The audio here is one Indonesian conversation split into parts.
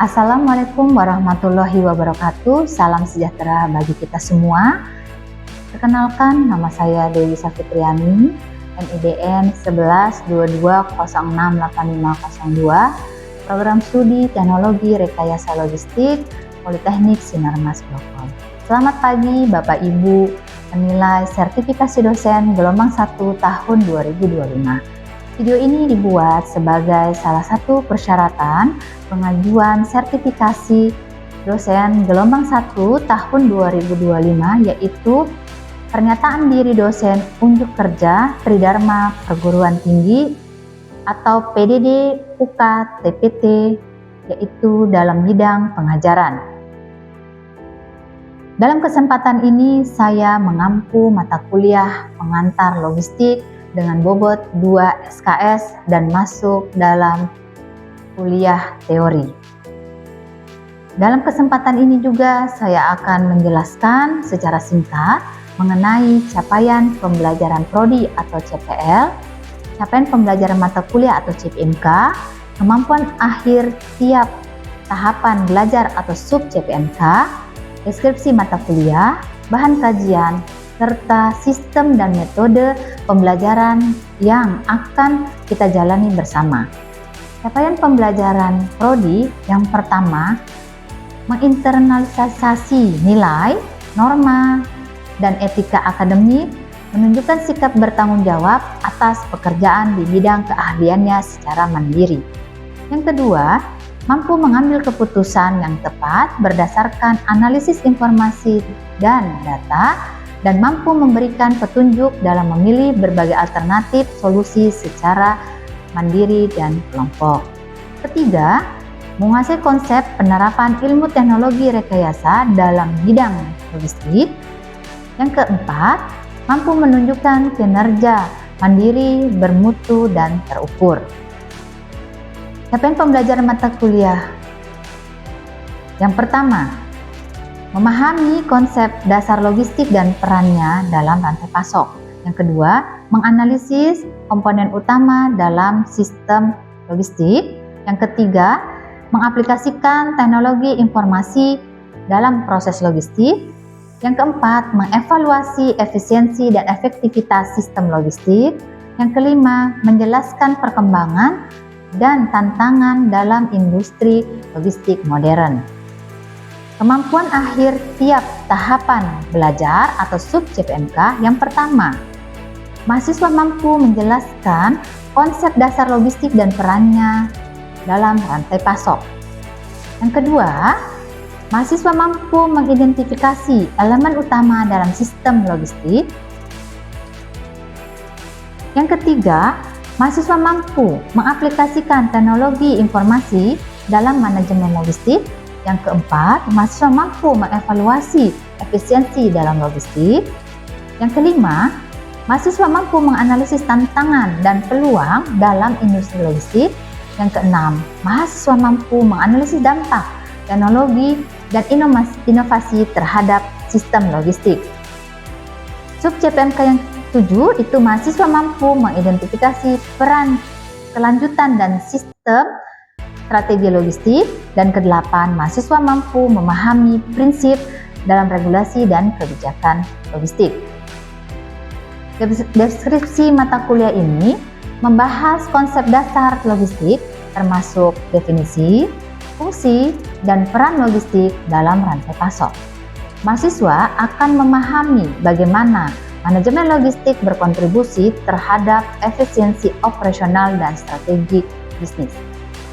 Assalamualaikum warahmatullahi wabarakatuh. Salam sejahtera bagi kita semua. Perkenalkan, nama saya Dewi Safitriani, NIDN 1122068502, Program Studi Teknologi Rekayasa Logistik, Politeknik Sinarmas Grogol. Selamat pagi Bapak Ibu, penilai sertifikasi dosen gelombang 1 tahun 2025. Video ini dibuat sebagai salah satu persyaratan pengajuan sertifikasi dosen gelombang 1 tahun 2025, yaitu pernyataan diri dosen unjuk kerja Tridharma Perguruan Tinggi atau PDD UK TPT, yaitu dalam bidang pengajaran. Dalam kesempatan ini saya mengampu mata kuliah pengantar logistik dengan bobot 2 SKS dan masuk dalam kuliah teori. Dalam kesempatan ini juga saya akan menjelaskan secara singkat mengenai capaian pembelajaran prodi atau CPL, capaian pembelajaran mata kuliah atau CPMK, kemampuan akhir tiap tahapan belajar atau sub CPMK, deskripsi mata kuliah, bahan kajian, serta sistem dan metode pembelajaran yang akan kita jalani bersama. Capaian pembelajaran prodi yang pertama, menginternalisasi nilai, norma, dan etika akademik, menunjukkan sikap bertanggung jawab atas pekerjaan di bidang keahliannya secara mandiri. Yang kedua, mampu mengambil keputusan yang tepat berdasarkan analisis informasi dan data, dan mampu memberikan petunjuk dalam memilih berbagai alternatif solusi secara mandiri dan kelompok. Ketiga, menguasai konsep penerapan ilmu teknologi rekayasa dalam bidang logistik. Yang keempat, mampu menunjukkan kinerja mandiri, bermutu, dan terukur. Capaian pembelajaran mata kuliah yang pertama, memahami konsep dasar logistik dan perannya dalam rantai pasok. Yang kedua, menganalisis komponen utama dalam sistem logistik. Yang ketiga, mengaplikasikan teknologi informasi dalam proses logistik. Yang keempat, mengevaluasi efisiensi dan efektivitas sistem logistik. Yang kelima, menjelaskan perkembangan dan tantangan dalam industri logistik modern. Kemampuan akhir tiap tahapan belajar atau sub CPMK yang pertama, mahasiswa mampu menjelaskan konsep dasar logistik dan perannya dalam rantai pasok. Yang kedua, mahasiswa mampu mengidentifikasi elemen utama dalam sistem logistik. Yang ketiga, mahasiswa mampu mengaplikasikan teknologi informasi dalam manajemen logistik. Yang keempat, mahasiswa mampu mengevaluasi efisiensi dalam logistik. Yang kelima, mahasiswa mampu menganalisis tantangan dan peluang dalam industri logistik. Yang keenam, mahasiswa mampu menganalisis dampak teknologi dan inovasi terhadap sistem logistik. Sub CPMK yang 7 itu mahasiswa mampu mengidentifikasi peran kelanjutan dan sistem strategi logistik. Dan kedelapan, mahasiswa mampu memahami prinsip dalam regulasi dan kebijakan logistik. Deskripsi mata kuliah ini membahas konsep dasar logistik termasuk definisi, fungsi, dan peran logistik dalam rantai pasok. Mahasiswa akan memahami bagaimana manajemen logistik berkontribusi terhadap efisiensi operasional dan strategi bisnis.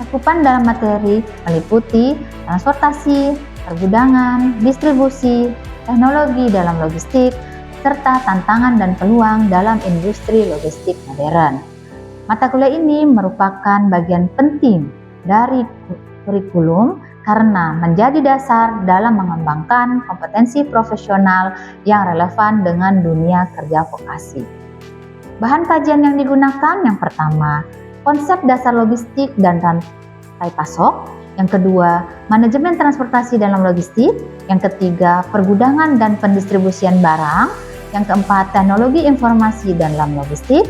Cakupan dalam materi meliputi transportasi, pergudangan, distribusi, teknologi dalam logistik, serta tantangan dan peluang dalam industri logistik modern. Mata kuliah ini merupakan bagian penting dari kurikulum karena menjadi dasar dalam mengembangkan kompetensi profesional yang relevan dengan dunia kerja vokasi. Bahan kajian yang digunakan yang pertama, konsep dasar logistik dan rantai pasok. Yang kedua, manajemen transportasi dalam logistik. Yang ketiga, pergudangan dan pendistribusian barang. Yang keempat, teknologi informasi dalam logistik.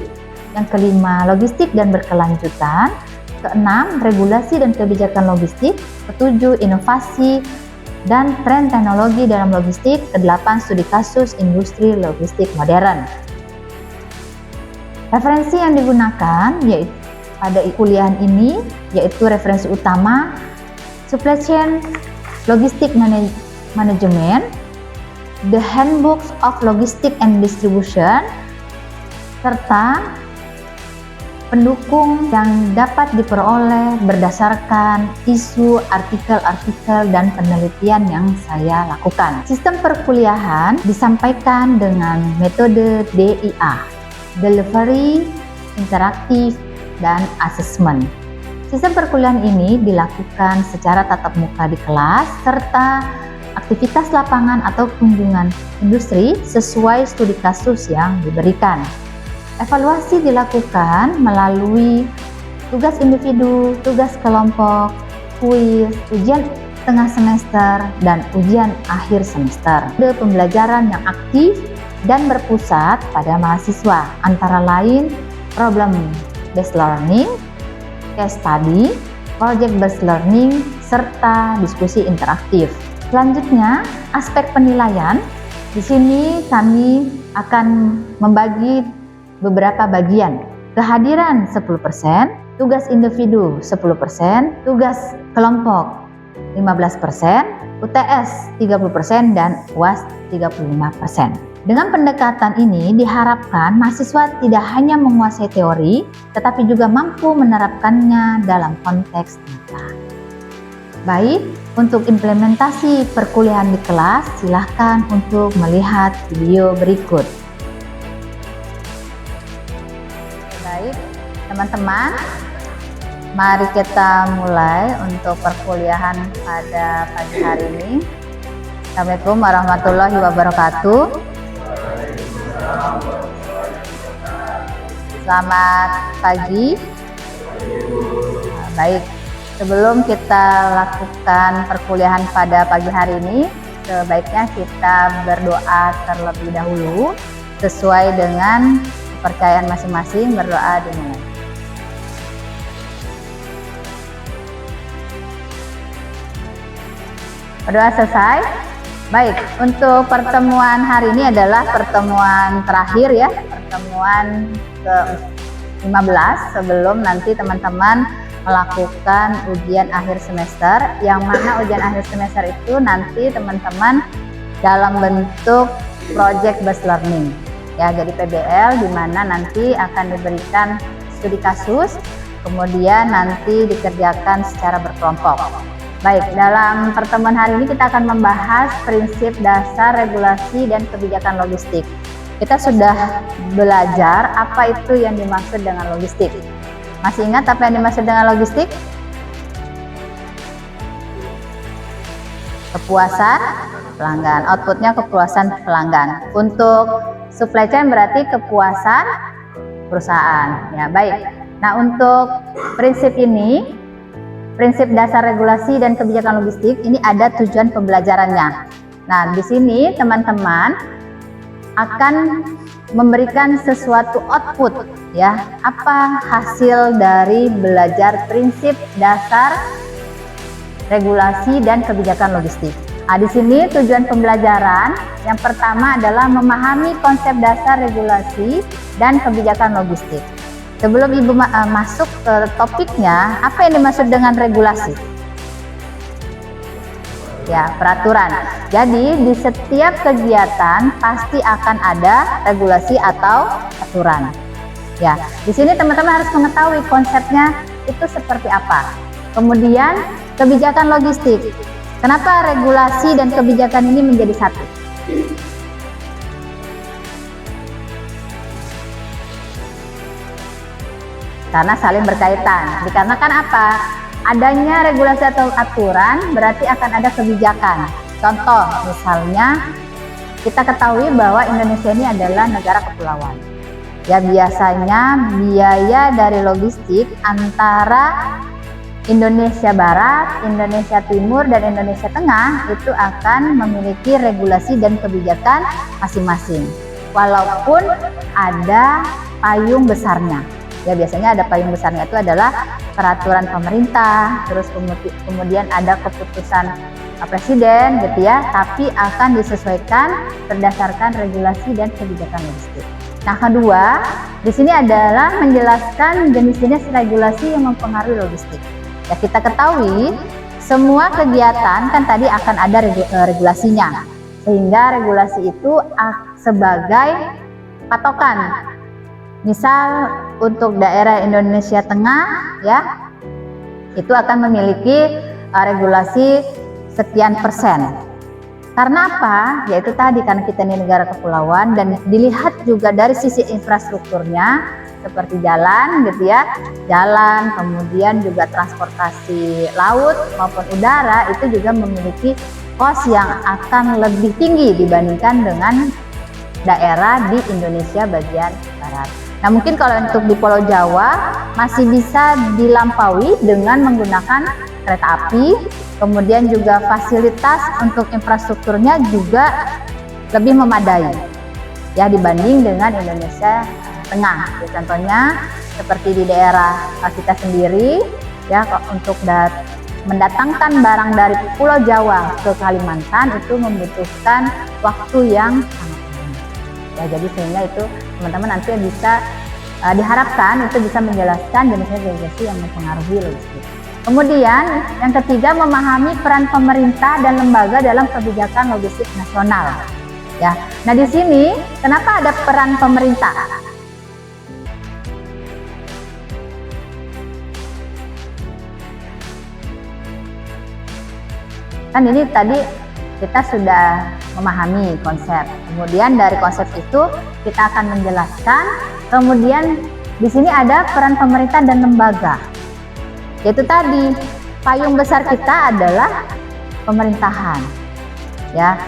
Yang kelima, logistik dan berkelanjutan. Keenam, regulasi dan kebijakan logistik. Ketujuh, inovasi dan tren teknologi dalam logistik. Kedelapan, studi kasus industri logistik modern. Referensi yang digunakan yaitu pada kuliah ini yaitu referensi utama Supply Chain Logistic Management, The Handbooks of Logistics and Distribution, serta pendukung yang dapat diperoleh berdasarkan isu, artikel-artikel, dan penelitian yang saya lakukan. Sistem perkuliahan disampaikan dengan metode DIA, Delivery, Interaktif, dan Assessment. Sistem perkuliahan ini dilakukan secara tatap muka di kelas, serta aktivitas lapangan atau kunjungan industri sesuai studi kasus yang diberikan. Evaluasi dilakukan melalui tugas individu, tugas kelompok, kuis, ujian tengah semester, dan ujian akhir semester. Metode pembelajaran yang aktif dan berpusat pada mahasiswa, antara lain problem based learning, case study, project based learning, serta diskusi interaktif. Selanjutnya, aspek penilaian. Di sini kami akan membagi beberapa bagian. Kehadiran 10%, tugas individu 10%, tugas kelompok 15%, UTS 30%, dan UAS 35%. Dengan pendekatan ini diharapkan mahasiswa tidak hanya menguasai teori, tetapi juga mampu menerapkannya dalam konteks nyata. Baik, untuk implementasi perkuliahan di kelas, silahkan untuk melihat video berikut. Baik, teman-teman, mari kita mulai untuk perkuliahan pada pagi hari ini. Assalamualaikum warahmatullahi wabarakatuh. Selamat pagi. Baik, sebelum kita lakukan perkuliahan pada pagi hari ini, sebaiknya kita berdoa terlebih dahulu sesuai dengan kepercayaan masing-masing. Berdoa dimulai. Berdoa selesai. Baik, untuk pertemuan hari ini adalah pertemuan terakhir ya, pertemuan ke-15 sebelum nanti teman-teman melakukan ujian akhir semester, yang mana ujian akhir semester itu nanti teman-teman dalam bentuk project based learning ya, jadi PBL, di mana nanti akan diberikan studi kasus, kemudian nanti dikerjakan secara berkelompok. Baik, dalam pertemuan hari ini kita akan membahas prinsip dasar regulasi dan kebijakan logistik. Kita sudah belajar apa itu yang dimaksud dengan logistik. Masih ingat apa yang dimaksud dengan logistik? Kepuasan pelanggan, outputnya kepuasan pelanggan. Untuk supply chain berarti kepuasan perusahaan. Ya, baik. Nah, untuk prinsip ini, prinsip dasar regulasi dan kebijakan logistik, ini ada tujuan pembelajarannya. Nah, di sini teman-teman akan memberikan sesuatu output ya. Apa hasil dari belajar prinsip dasar regulasi dan kebijakan logistik? Nah, di sini tujuan pembelajaran yang pertama adalah memahami konsep dasar regulasi dan kebijakan logistik. Sebelum Ibu masuk ke topiknya, apa yang dimaksud dengan regulasi? Ya, peraturan. Jadi di setiap kegiatan pasti akan ada regulasi atau aturan. Ya, di sini teman-teman harus mengetahui konsepnya itu seperti apa. Kemudian kebijakan logistik. Kenapa regulasi dan kebijakan ini menjadi satu? Karena saling berkaitan. Dikarenakan apa? Adanya regulasi atau aturan berarti akan ada kebijakan. Contoh, misalnya kita ketahui bahwa Indonesia ini adalah negara kepulauan. Ya, biasanya biaya dari logistik antara Indonesia Barat, Indonesia Timur, dan Indonesia Tengah itu akan memiliki regulasi dan kebijakan masing-masing. Walaupun ada payung besarnya. Ya, biasanya ada payung besarnya itu adalah peraturan pemerintah, terus kemudian ada keputusan presiden gitu ya, tapi akan disesuaikan berdasarkan regulasi dan kebijakan logistik. Nah, kedua, di sini adalah menjelaskan jenis-jenis regulasi yang mempengaruhi logistik. Ya, kita ketahui semua kegiatan kan tadi akan ada regulasinya, sehingga regulasi itu sebagai patokan. Misal untuk daerah Indonesia Tengah ya, itu akan memiliki regulasi sekian persen. Karena apa? Yaitu tadi karena kita ini negara kepulauan dan dilihat juga dari sisi infrastrukturnya seperti jalan gitu ya, jalan, kemudian juga transportasi laut maupun udara itu juga memiliki kos yang akan lebih tinggi dibandingkan dengan daerah di Indonesia bagian barat. Nah, mungkin kalau untuk di Pulau Jawa masih bisa dilampaui dengan menggunakan kereta api, kemudian juga fasilitas untuk infrastrukturnya juga lebih memadai ya dibanding dengan Indonesia Tengah. Ya, contohnya seperti di daerah kita sendiri ya, untuk mendatangkan barang dari Pulau Jawa ke Kalimantan itu membutuhkan waktu yang sangat lama. Ya, jadi sehingga itu teman-teman nanti bisa diharapkan itu bisa menjelaskan jenis-jenis regulasi yang mempengaruhi logistik. Kemudian yang ketiga, memahami peran pemerintah dan lembaga dalam kebijakan logistik nasional. Ya, nah di sini kenapa ada peran pemerintah? Kan ini tadi kita sudah memahami konsep. Kemudian dari konsep itu kita akan menjelaskan. Kemudian di sini ada peran pemerintah dan lembaga. Yaitu tadi payung besar kita adalah pemerintahan. Ya.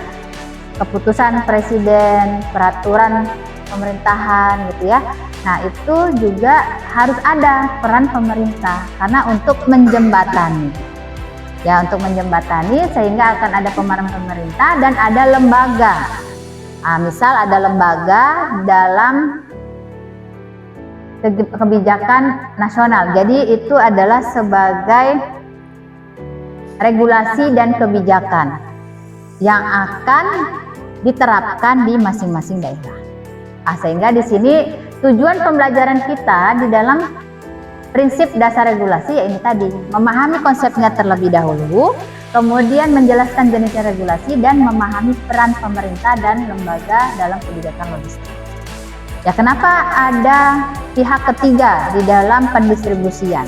Keputusan presiden, peraturan pemerintahan gitu ya. Nah, itu juga harus ada peran pemerintah karena untuk menjembatani. Ya, untuk menjembatani sehingga akan ada peran pemerintah dan ada lembaga. Nah, misal ada lembaga dalam kebijakan nasional. Jadi itu adalah sebagai regulasi dan kebijakan yang akan diterapkan di masing-masing daerah. Nah, sehingga di sini tujuan pembelajaran kita di dalam prinsip dasar regulasi ya ini tadi, memahami konsepnya terlebih dahulu, kemudian menjelaskan jenisnya regulasi dan memahami peran pemerintah dan lembaga dalam kebijakan logistik. Ya, kenapa ada pihak ketiga di dalam pendistribusian?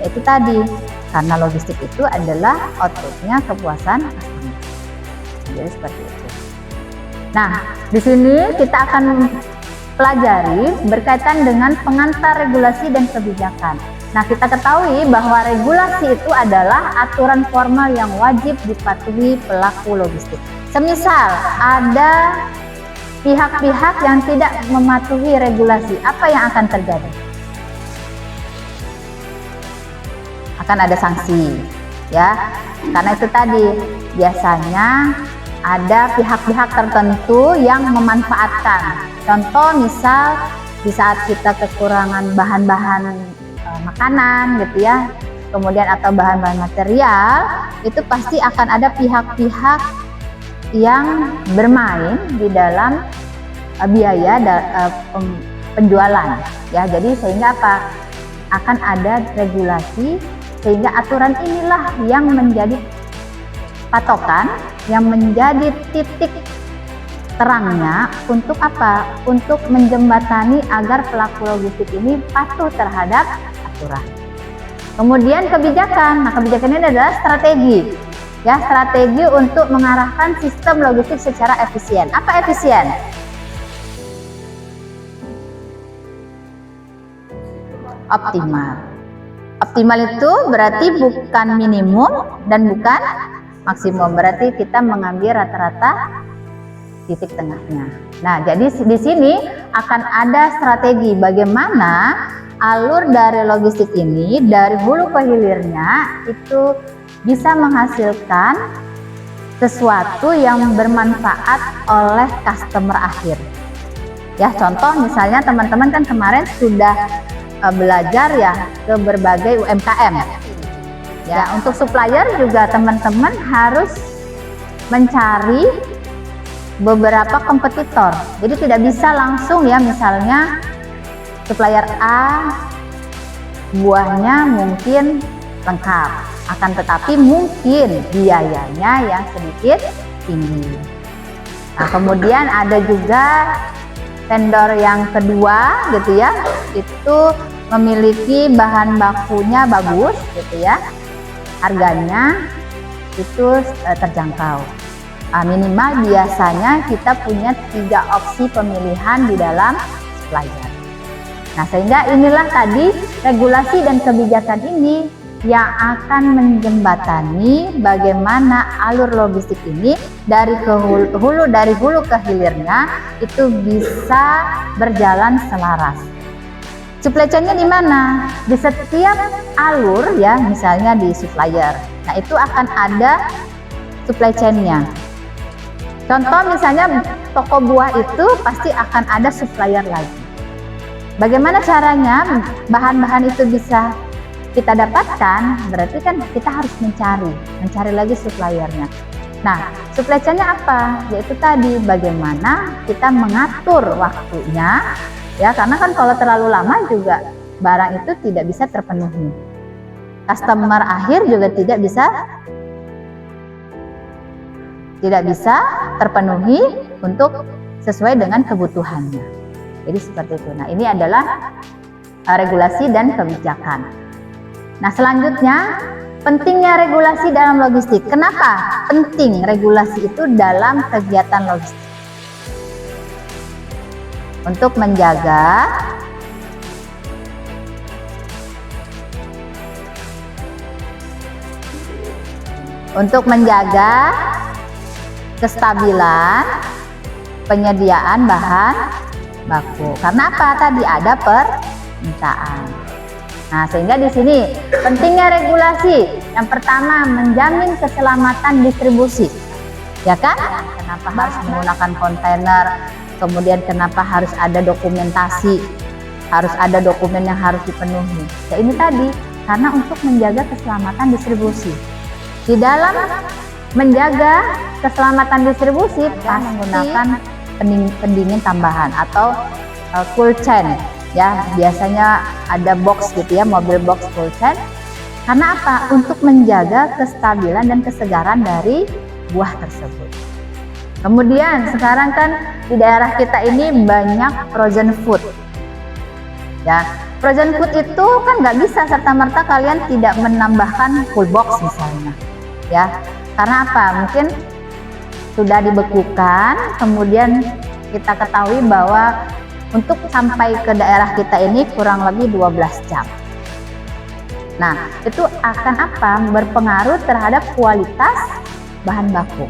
Yaitu tadi, karena logistik itu adalah outputnya kepuasan customer. Jadi seperti itu. Nah, di sini kita akan pelajari berkaitan dengan pengantar regulasi dan kebijakan. Nah, kita ketahui bahwa regulasi itu adalah aturan formal yang wajib dipatuhi pelaku logistik. Semisal ada pihak-pihak yang tidak mematuhi regulasi, apa yang akan terjadi? Akan ada sanksi, ya. Karena itu tadi biasanya ada pihak-pihak tertentu yang memanfaatkan. Contoh misal di saat kita kekurangan bahan-bahan makanan gitu ya, kemudian atau bahan-bahan material, itu pasti akan ada pihak-pihak yang bermain di dalam biaya penjualan ya. Jadi sehingga apa? Akan ada regulasi sehingga aturan inilah yang menjadi patokan, yang menjadi titik terangnya untuk apa? Untuk menjembatani agar pelaku logistik ini patuh terhadap aturan. Kemudian kebijakan. Nah, kebijakan ini adalah strategi. Ya, strategi untuk mengarahkan sistem logistik secara efisien. Apa efisien? Optimal. Optimal itu berarti bukan minimum dan bukan maksimum. Berarti kita mengambil rata-rata titik tengahnya. Nah, jadi di sini akan ada strategi bagaimana alur dari logistik ini dari hulu ke hilirnya itu bisa menghasilkan sesuatu yang bermanfaat oleh customer akhir. Ya, contoh misalnya teman-teman kan kemarin sudah belajar ya ke berbagai UMKM. Ya, untuk supplier juga teman-teman harus mencari beberapa kompetitor. Jadi tidak bisa langsung ya, misalnya supplier A buahnya mungkin lengkap, akan tetapi mungkin biayanya yang sedikit tinggi. Nah, kemudian ada juga vendor yang kedua gitu ya, itu memiliki bahan bakunya bagus gitu ya, harganya itu terjangkau. Minimal biasanya kita punya 3 opsi pemilihan di dalam supplier. Nah, sehingga inilah tadi regulasi dan kebijakan ini yang akan menjembatani bagaimana alur logistik ini dari hulu ke hilirnya itu bisa berjalan selaras. Supply chain-nya di mana? Di setiap alur ya, misalnya di supplier. Nah, itu akan ada supply chain-nya. Contoh misalnya toko buah itu pasti akan ada supplier lagi. Bagaimana caranya bahan-bahan itu bisa kita dapatkan? Berarti kan kita harus mencari lagi suppliernya. Nah, supply chain-nya apa? Yaitu tadi bagaimana kita mengatur waktunya, ya, karena kan kalau terlalu lama juga barang itu tidak bisa terpenuhi. Customer akhir juga tidak bisa terpenuhi untuk sesuai dengan kebutuhannya. Jadi seperti itu. Nah, ini adalah regulasi dan kebijakan. Nah, selanjutnya pentingnya regulasi dalam logistik. Kenapa penting regulasi itu dalam kegiatan logistik? Untuk menjaga kestabilan penyediaan bahan baku. Karena apa? Tadi ada permintaan. Nah, sehingga di sini pentingnya regulasi. Yang pertama, menjamin keselamatan distribusi. Ya kan? Kenapa harus menggunakan kontainer? Kemudian kenapa harus ada dokumentasi? Harus ada dokumen yang harus dipenuhi. Ya ini tadi, karena untuk menjaga keselamatan distribusi. Di dalam menjaga keselamatan distribusi pasti menggunakan pendingin tambahan atau cool chain ya, biasanya ada box gitu ya, mobil box cool chain. Karena apa? Untuk menjaga kestabilan dan kesegaran dari buah tersebut. Kemudian sekarang kan di daerah kita ini banyak frozen food ya. Frozen food itu kan nggak bisa serta-merta kalian tidak menambahkan cool box misalnya ya. Karena apa? Mungkin sudah dibekukan, kemudian kita ketahui bahwa untuk sampai ke daerah kita ini kurang lebih 12 jam. Nah, itu akan apa? Berpengaruh terhadap kualitas bahan baku.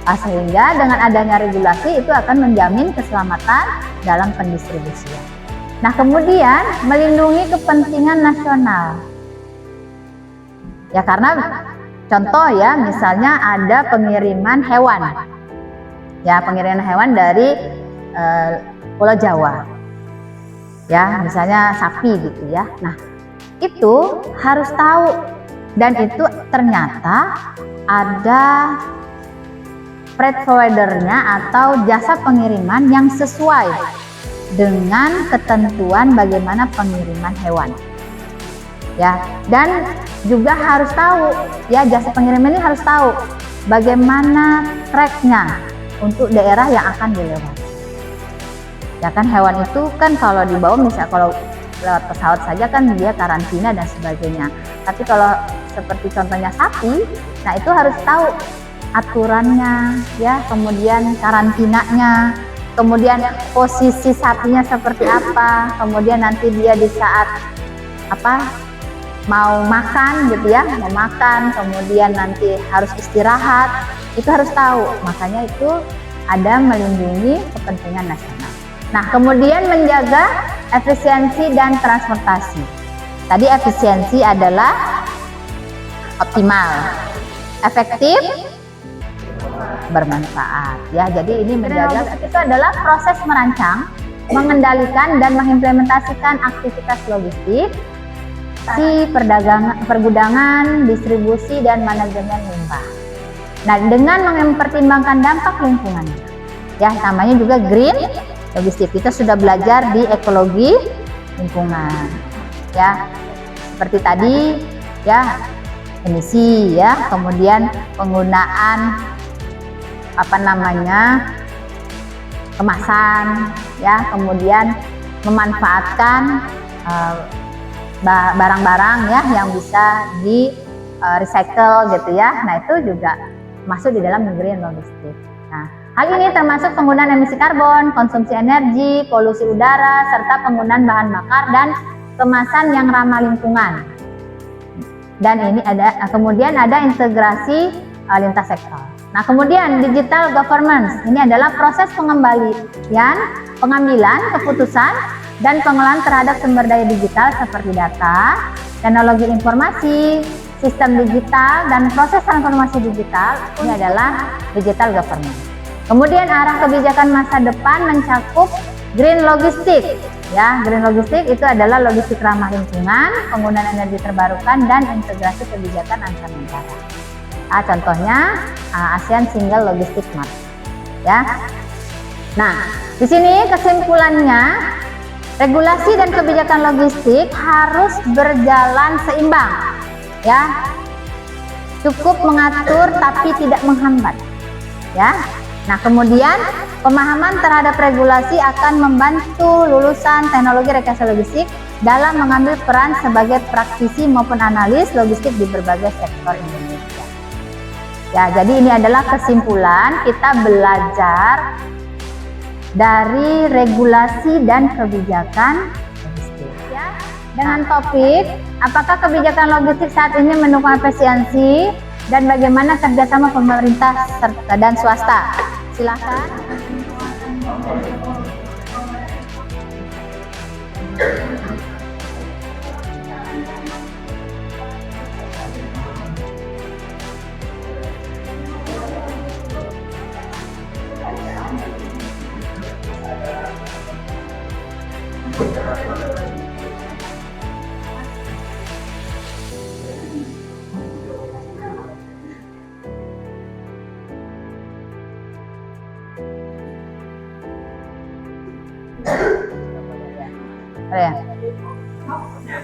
Sehingga dengan adanya regulasi itu akan menjamin keselamatan dalam pendistribusian. Nah, kemudian melindungi kepentingan nasional. Ya, karena contoh ya, misalnya ada pengiriman hewan. Ya, pengiriman hewan dari Pulau Jawa. Ya, misalnya sapi gitu ya. Nah, itu harus tahu, dan itu ternyata ada freight forwardernya atau jasa pengiriman yang sesuai dengan ketentuan bagaimana pengiriman hewan. Ya, dan juga harus tahu ya, jasa pengiriman ini harus tahu bagaimana tracknya untuk daerah yang akan dilewati. Ya kan, hewan itu kan kalau dibawa misalnya kalau lewat pesawat saja kan dia karantina dan sebagainya. Tapi kalau seperti contohnya sapi, nah itu harus tahu aturannya ya, kemudian karantinanya, kemudian posisi sapinya seperti apa, kemudian nanti dia di saat apa mau makan gitu ya, mau makan, kemudian nanti harus istirahat, itu harus tahu. Makanya itu ada melindungi kepentingan nasional. Nah, kemudian menjaga efisiensi dan transportasi. Tadi efisiensi adalah optimal, efektif, bermanfaat ya. Jadi ini menjaga itu adalah proses merancang mengendalikan dan mengimplementasikan aktivitas logistik, pergudangan, distribusi, dan manajemen limbah. Nah, dengan mempertimbangkan dampak lingkungan, ya namanya juga green logistik. Kita sudah belajar di ekologi lingkungan, ya seperti tadi, ya emisi, ya kemudian penggunaan kemasan, ya kemudian memanfaatkan barang-barang ya yang bisa di recycle gitu ya. Nah, itu juga masuk di dalam green logistik. Nah, hal ini termasuk penggunaan emisi karbon, konsumsi energi, polusi udara, serta penggunaan bahan bakar dan kemasan yang ramah lingkungan. Dan ini kemudian ada integrasi lintas sektor. Nah, kemudian digital governance, ini adalah proses pengambilan keputusan dan pengelolaan terhadap sumber daya digital seperti data, teknologi informasi, sistem digital, dan proses transformasi digital. Ini adalah digital governance. Kemudian arah kebijakan masa depan mencakup green logistik. Ya, green logistik itu adalah logistik ramah lingkungan, penggunaan energi terbarukan, dan integrasi kebijakan antar negara. Contohnya ASEAN Single Logistic Map. Ya. Nah, di sini kesimpulannya, regulasi dan kebijakan logistik harus berjalan seimbang. Ya, cukup mengatur tapi tidak menghambat. Ya. Nah, kemudian pemahaman terhadap regulasi akan membantu lulusan teknologi rekayasa logistik dalam mengambil peran sebagai praktisi maupun analis logistik di berbagai sektor Indonesia. Ya, jadi ini adalah kesimpulan kita belajar dari regulasi dan kebijakan logistik. Ya, dengan topik, apakah kebijakan logistik saat ini mendukung efisiensi dan bagaimana kerjasama pemerintah dan swasta? Silakan.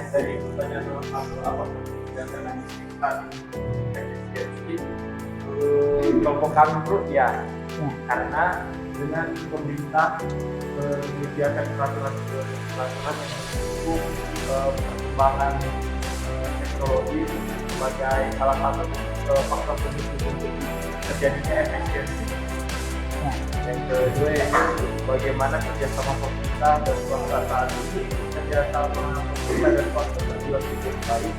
Dari pertanyaan apa kebijakan efisiensi, kelompok kami menurut ya, karena dengan pemerintah menyediakan peraturan yang mendukung perkembangan teknologi sebagai salah satu faktor pendukung untuk terjadinya efisiensi. Yang kedua, bagaimana kerjasama pemerintah dan swasta saat ini. Kerjasama pemerintah dan swasta berjalan cukup baik.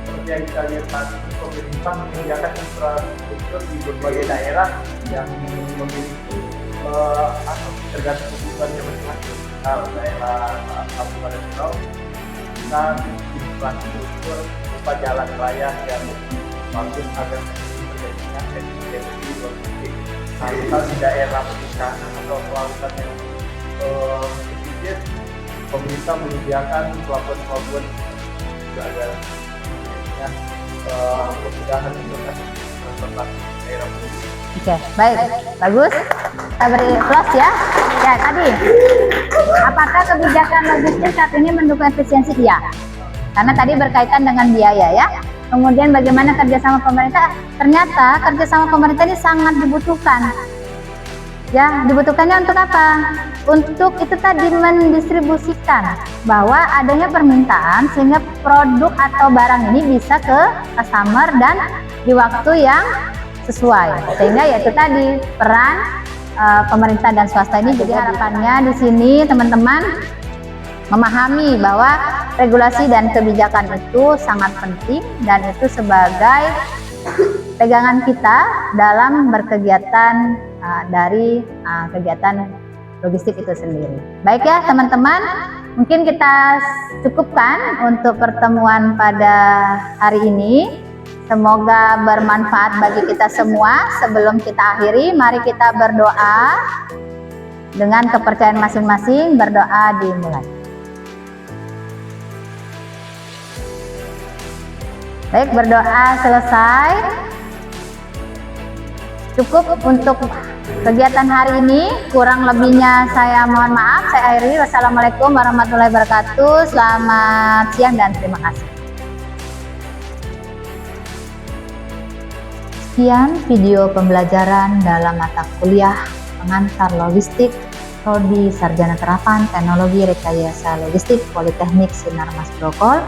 Seperti yang kita lihat saat ini, pemerintah menyediakan infrastruktur di berbagai daerah yang memiliki tergantung kebutuhannya masing-masing. Daerah Kabupaten Pulau, kita infrastruktur berupa jalan raya yang bagus agar terjadinya efisiensi logistik. Nah, di daerah perikanan atau kelautan yang efisien, pemerintah menyediakan pelabuhan juga ada kemudahan untuk transportasi daerah pesisir. Oke, baik, bagus. Kita beri close ya. Ya, tadi, apakah kebijakan logistik saat ini mendukung efisiensi? Iya, karena tadi berkaitan dengan biaya ya. Kemudian bagaimana kerjasama pemerintah? Ternyata kerjasama pemerintah ini sangat dibutuhkan. Ya, dibutuhkannya untuk apa? Untuk itu tadi mendistribusikan bahwa adanya permintaan sehingga produk atau barang ini bisa ke customer dan di waktu yang sesuai. Sehingga yaitu tadi peran pemerintah dan swasta ini. Jadi harapannya di sini teman-teman memahami bahwa regulasi dan kebijakan itu sangat penting dan itu sebagai pegangan kita dalam berkegiatan dari kegiatan logistik itu sendiri. Baik ya teman-teman, mungkin kita cukupkan untuk pertemuan pada hari ini. Semoga bermanfaat bagi kita semua. Sebelum kita akhiri, mari kita berdoa. Dengan kepercayaan masing-masing, berdoa dimulai. Baik, berdoa selesai. Cukup untuk kegiatan hari ini. Kurang lebihnya saya mohon maaf. Saya akhiri. Wassalamualaikum warahmatullahi wabarakatuh. Selamat siang dan terima kasih. Sekian video pembelajaran dalam mata kuliah pengantar logistik Prodi Sarjana Terapan Teknologi Rekayasa Logistik Politeknik Sinar Mas Brokol.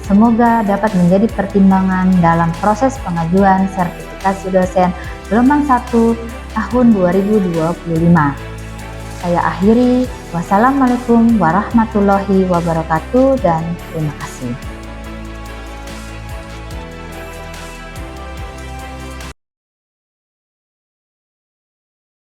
Semoga dapat menjadi pertimbangan dalam proses pengajuan sertifikasi dosen gelombang 1 tahun 2025. Saya akhiri. Wassalamualaikum warahmatullahi wabarakatuh dan terima kasih.